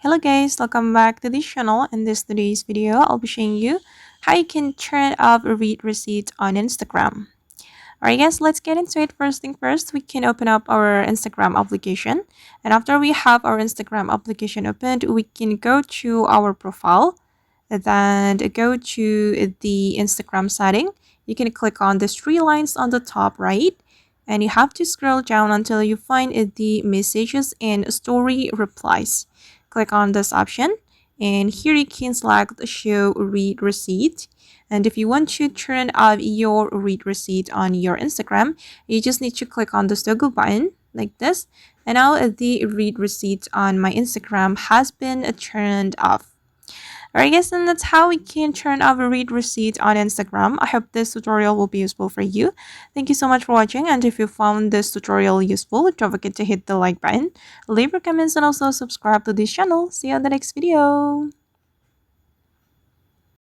Hello guys, welcome back to this channel. In today's video, I'll be showing you how you can turn off read receipts on Instagram. Alright guys, let's get into it. First thing first, we can open up our Instagram application. And after we have our Instagram application opened, we can go to our profile and then go to the Instagram setting. You can click on the three lines on the top right. And you have to scroll down until you find the messages and story replies. Click on this option and here you can select show read receipt. And if you want to turn off your read receipt on your Instagram, you just need to click on the toggle button like this. And now the read receipt on my Instagram has been turned off. Alright guys, and that's how we can turn off a read receipt on Instagram. I hope this tutorial will be useful for you. Thank you so much for watching, and if you found this tutorial useful, don't forget to hit the like button, leave your comments, and also subscribe to this channel. See you on the next video.